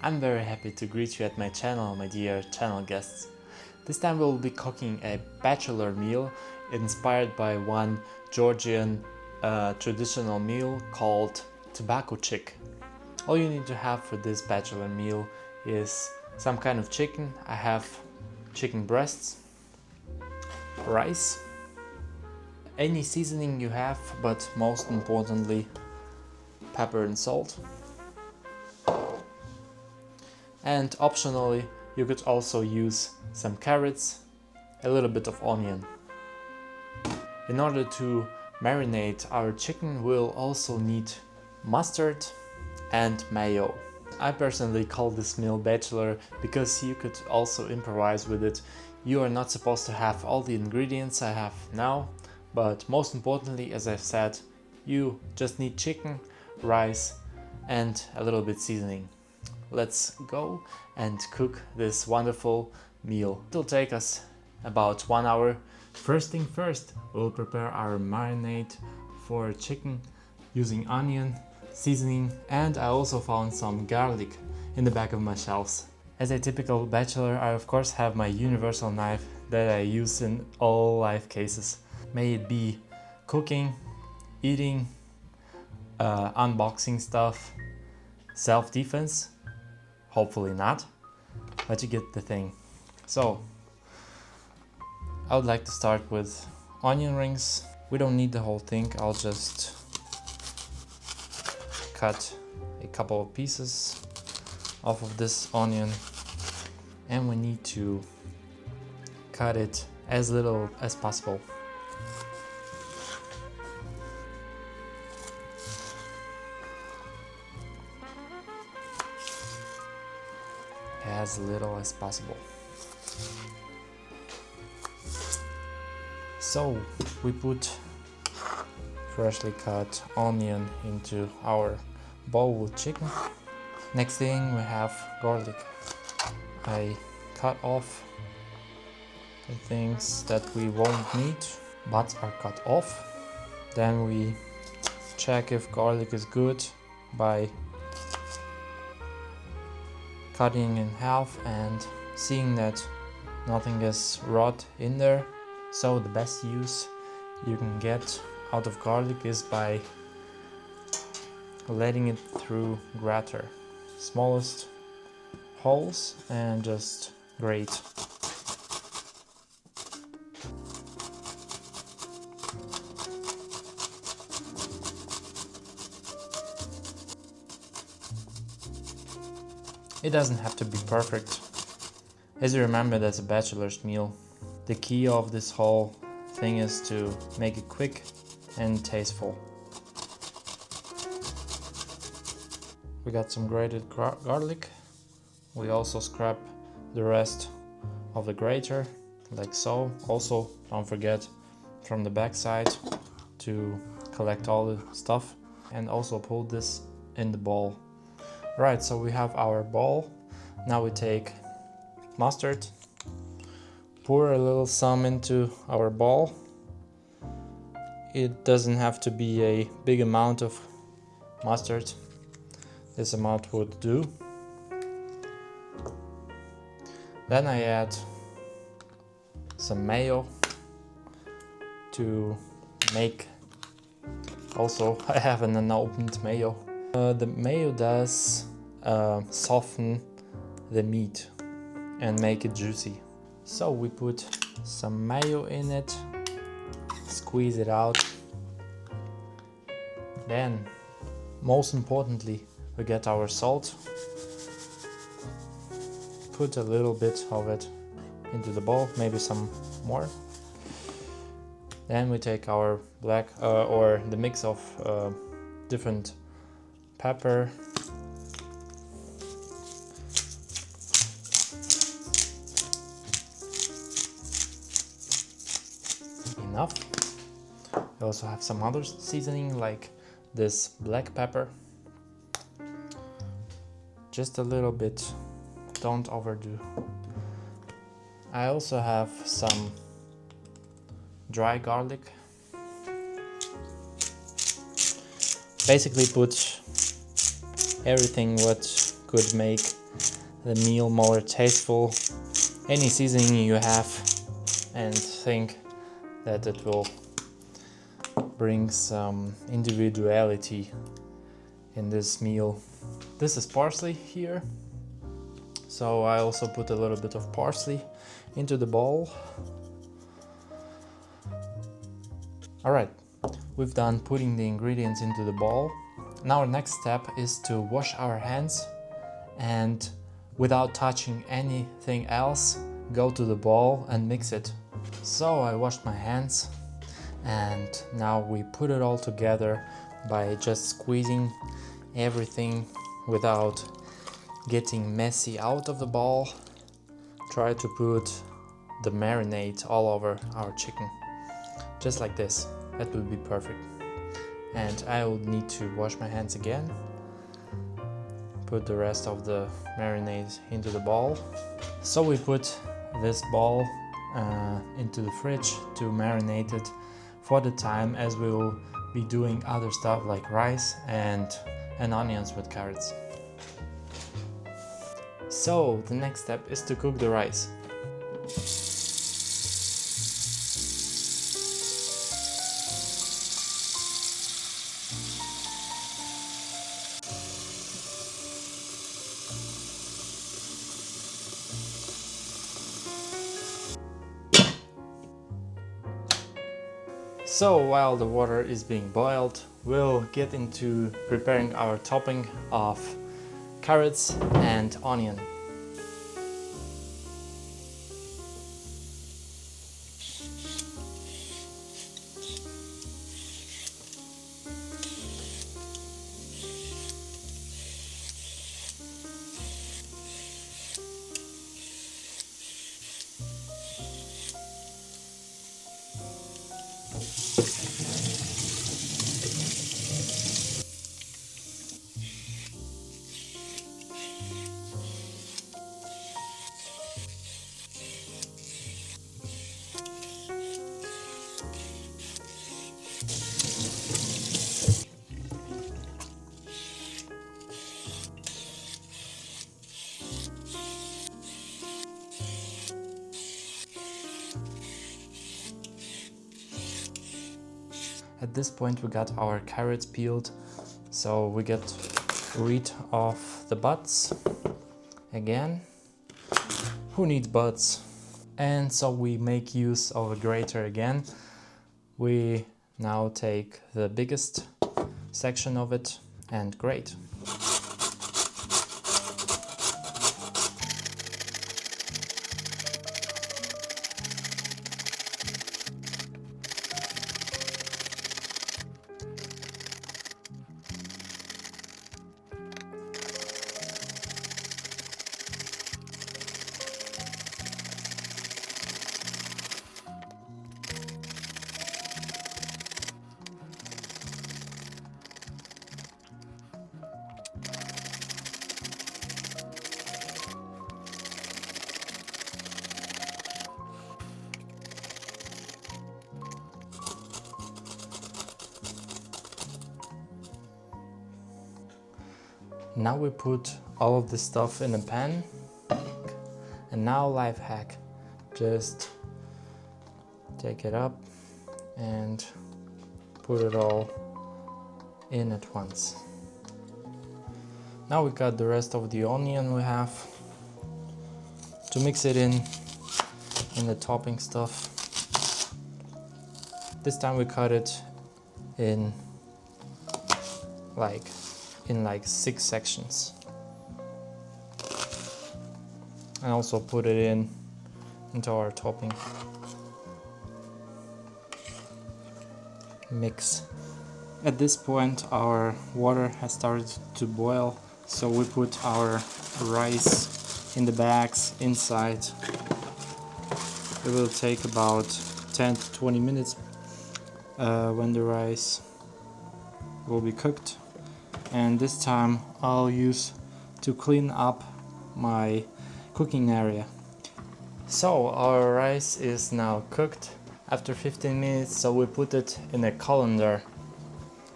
I'm very happy to greet you at my channel, my dear channel guests. This time we'll be cooking a bachelor meal inspired by one Georgian traditional meal called tobacco chick. All you need to have for this bachelor meal is some kind of chicken. I have chicken breasts, rice, any seasoning you have, but most importantly pepper and salt. And optionally you could also use some carrots, a little bit of onion. In order to marinate our chicken, we'll also need mustard and mayo. I personally call this meal bachelor because you could also improvise with it. You are not supposed to have all the ingredients I have now, but most importantly, as I've said, you just need chicken, rice and a little bit seasoning. Let's go and cook this wonderful meal. It'll take us about 1 hour. First thing first, we'll prepare our marinade for chicken using onion, seasoning, and I also found some garlic in the back of my shelves. As a typical bachelor, I of course have my universal knife that I use in all life cases. May it be cooking, eating, unboxing stuff, self-defense, hopefully not, but you get the thing. So I would like to start with onion rings. We don't need the whole thing, I'll just cut a couple of pieces off of this onion, and we need to cut it as little as possible. As little as possible. So we put freshly cut onion into our bowl with chicken. Next thing we have garlic. I cut off the things that we won't need, but are cut off. Then we check if garlic is good by cutting in half and seeing that nothing is rot in there. So the best use you can get out of garlic is by letting it through grater. Smallest holes and just grate. It doesn't have to be perfect. As you remember, that's a bachelor's meal. The key of this whole thing is to make it quick and tasteful. We got some grated garlic. We also scrap the rest of the grater, like so. Also, don't forget from the back side to collect all the stuff, and also put this in the bowl. Right, so we have our bowl. Now we take mustard, pour a little some into our bowl. It doesn't have to be a big amount of mustard. This amount would do. Then I add some mayo to make. Also, I have an unopened mayo. The mayo does soften the meat and make it juicy. So we put some mayo in it, squeeze it out. Then, most importantly, we get our salt. Put a little bit of it into the bowl, maybe some more. Then we take our black or the mix of different pepper, enough. We also have some other seasoning like this black pepper, just a little bit, don't overdo. I also have some dry garlic. Basically put everything what could make the meal more tasteful. Any seasoning you have, and think that it will bring some individuality in this meal. This is parsley here, so I also put a little bit of parsley into the bowl. Alright, we've done putting the ingredients into the bowl. Now our next step is to wash our hands and, without touching anything else, go to the bowl and mix it. So I washed my hands, and now we put it all together by just squeezing everything without getting messy out of the bowl. Try to put the marinade all over our chicken, just like this. That would be perfect. And I will need to wash my hands again, put the rest of the marinade into the bowl. So we put this bowl into the fridge to marinate it for the time, as we will be doing other stuff like rice and onions with carrots. So the next step is to cook the rice. So while the water is being boiled, we'll get into preparing our topping of carrots and onion. At this point we got our carrots peeled, so we get rid of the butts again. Who needs butts? And so we make use of a grater again. We now take the biggest section of it and grate. Now we put all of this stuff in a pan. And now life hack, just take it up and put it all in at once. Now we got the rest of the onion we have to mix it in the topping stuff. This time we cut it in like 6 sections, and also put it into our topping. Mix. At this point our water has started to boil, so we put our rice in the bags inside. It will take about 10 to 20 minutes when the rice will be cooked. And this time I'll use to clean up my cooking area. So our rice is now cooked after 15 minutes, so we put it in a colander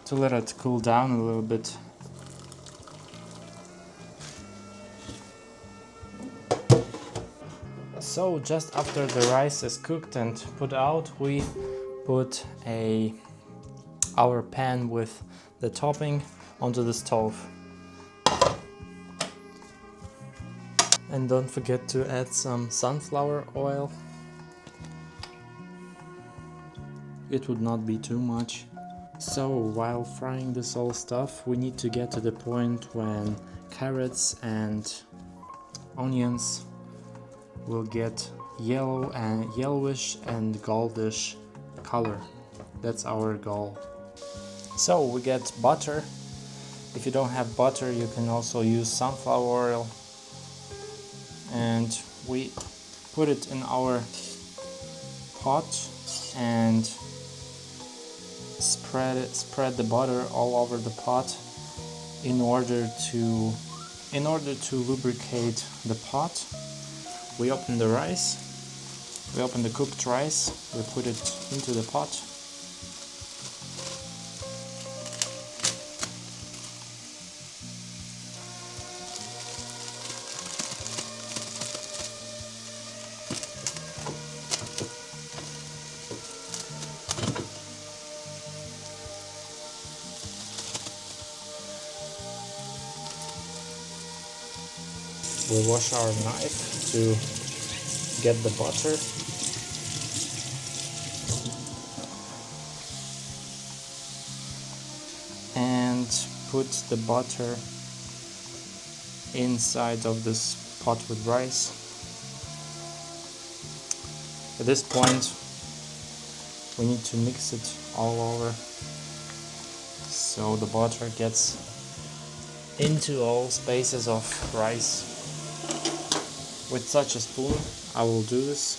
to let it cool down a little bit. So just after the rice is cooked and put out, we put our pan with the topping onto the stove. And don't forget to add some sunflower oil. It would not be too much. So while frying this all stuff, we need to get to the point when carrots and onions will get yellow and yellowish and goldish color. That's our goal. So we get butter. If you don't have butter, you can also use sunflower oil. And we put it in our pot and spread the butter all over the pot in order to lubricate the pot. We open the rice, we open the cooked rice, we put it into the pot. We wash our knife to get the butter. And put the butter inside of this pot with rice. At this point, we need to mix it all over so the butter gets into all spaces of rice. With such a spoon, I will do this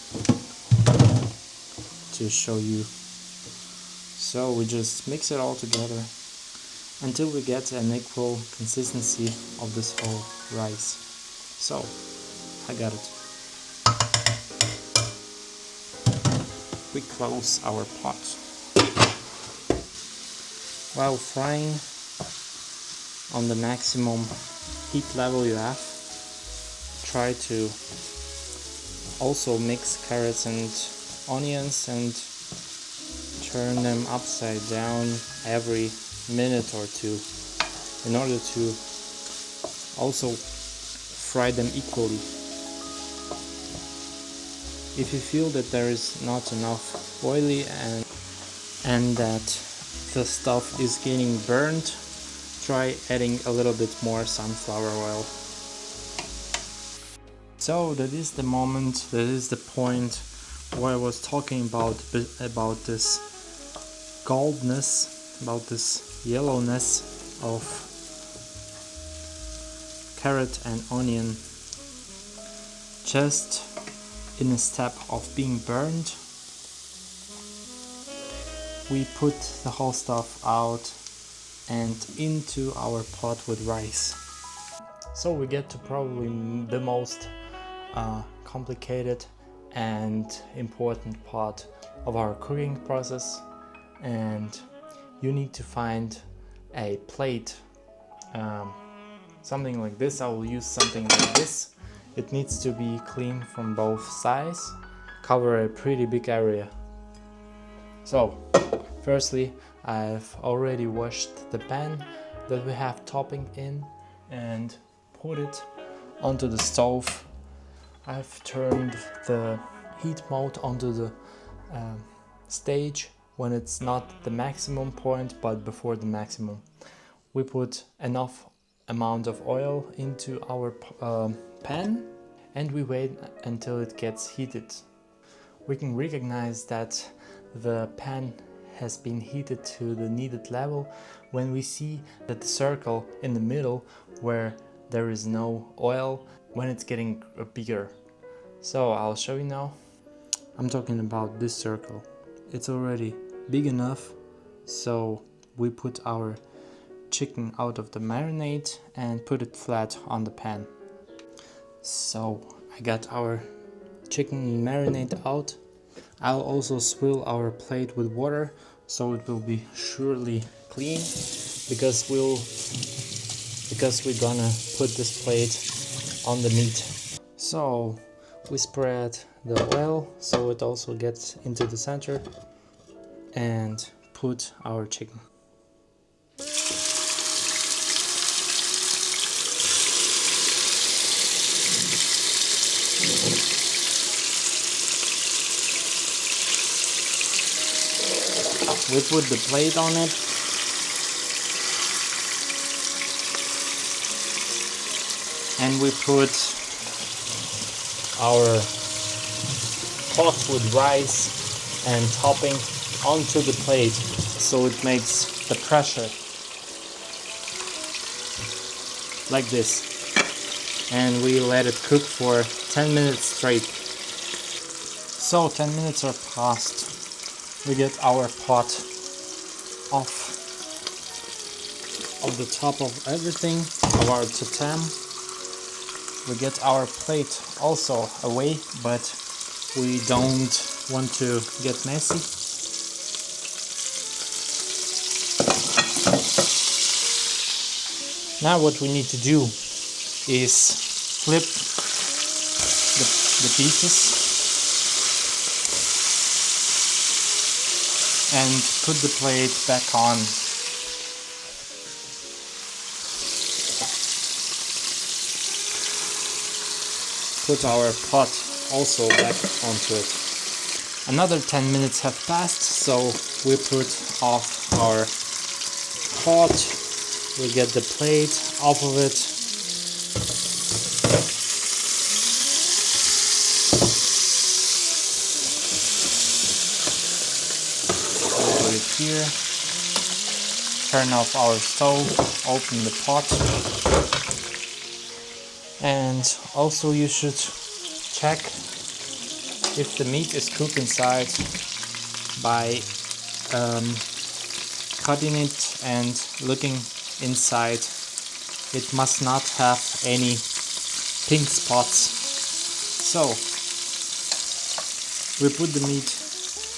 to show you. So we just mix it all together until we get an equal consistency of this whole rice. So, I got it. We close our pot. While frying on the maximum heat level you have, try to also mix carrots and onions and turn them upside down every minute or two in order to also fry them equally. If you feel that there is not enough oily and that the stuff is getting burned, try adding a little bit more sunflower oil. So that is the moment, that is the point where I was talking about this goldness, about this yellowness of carrot and onion, just in a step of being burned. We put the whole stuff out and into our pot with rice. So we get to probably the most complicated and important part of our cooking process, and you need to find a plate, something like this. I will use something like this. It needs to be clean from both sides, cover a pretty big area. So firstly, I've already washed the pan that we have topping in and put it onto the stove. I've turned the heat mode onto the stage when it's not the maximum point but before the maximum. We put enough amount of oil into our pan and we wait until it gets heated. We can recognize that the pan has been heated to the needed level when we see that the circle in the middle where there is no oil, when it's getting bigger. So I'll show you now. I'm talking about this circle. It's already big enough, so we put our chicken out of the marinade and put it flat on the pan. So I got our chicken marinade out. I'll also swill our plate with water so it will be surely clean, because we're gonna put this plate on the meat. So We spread the oil so it also gets into the center and put our chicken. We put the plate on it. And we put our pot with rice and topping onto the plate so it makes the pressure like this. And we let it cook for 10 minutes straight. So 10 minutes are past. We get our pot off of the top of everything, of our tatam. We get our plate also away, but we don't want to get messy. Now what we need to do is flip the pieces and put the plate back on. Put our pot also back onto it. Another 10 minutes have passed, so we put off our pot. We get the plate off of it. Put it here. Turn off our stove. Open the pot. And also you should check if the meat is cooked inside by cutting it and looking inside. It must not have any pink spots. So we put the meat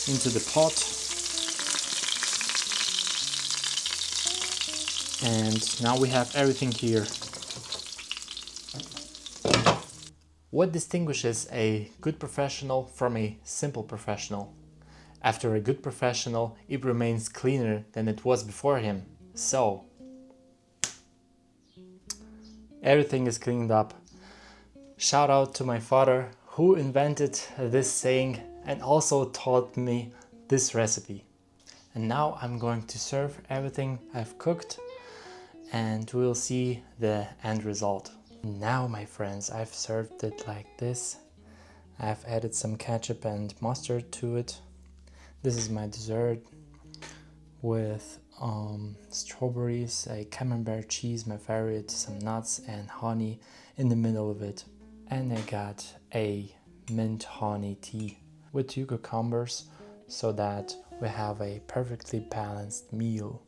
into the pot and now we have everything here. What distinguishes a good professional from a simple professional? After a good professional, it remains cleaner than it was before him. So, everything is cleaned up. Shout out to my father who invented this saying and also taught me this recipe. And now I'm going to serve everything I've cooked and we'll see the end result. Now my friends, I've served it like this. I've added some ketchup and mustard to it. This is my dessert with strawberries, a camembert cheese, my favorite, some nuts and honey in the middle of it. And I got a mint honey tea with 2 cucumbers so that we have a perfectly balanced meal.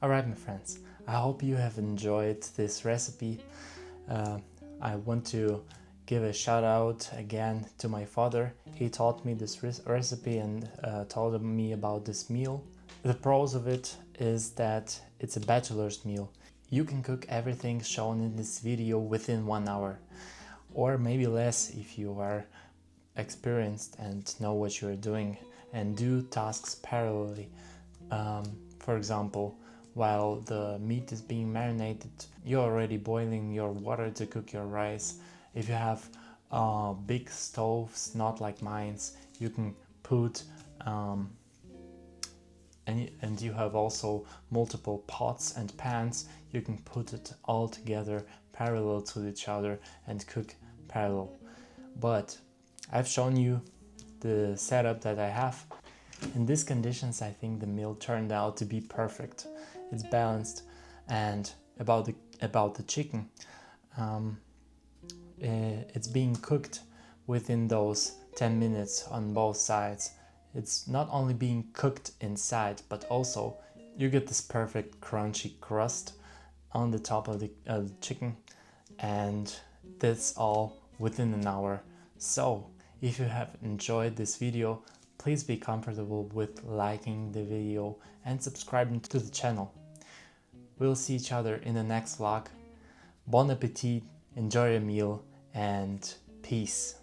Alright my friends, I hope you have enjoyed this recipe. I want to give a shout out again to my father. He taught me this recipe and told me about this meal. The pros of it is that it's a bachelor's meal. You can cook everything shown in this video within 1 hour or maybe less if you are experienced and know what you're doing and do tasks parallelly. For example, while the meat is being marinated, you're already boiling your water to cook your rice. If you have big stoves, not like mine's, you can put and you have also multiple pots and pans, you can put it all together parallel to each other and cook parallel. But I've shown you the setup that I have. In these conditions, I think the meal turned out to be perfect. It's balanced. And about the chicken, it's being cooked within those 10 minutes on both sides. It's not only being cooked inside, but also you get this perfect crunchy crust on the top of the chicken, and that's all within an hour. So if you have enjoyed this video, please be comfortable with liking the video and subscribing to the channel. We'll see each other in the next vlog. Bon appetit, enjoy your meal, and peace.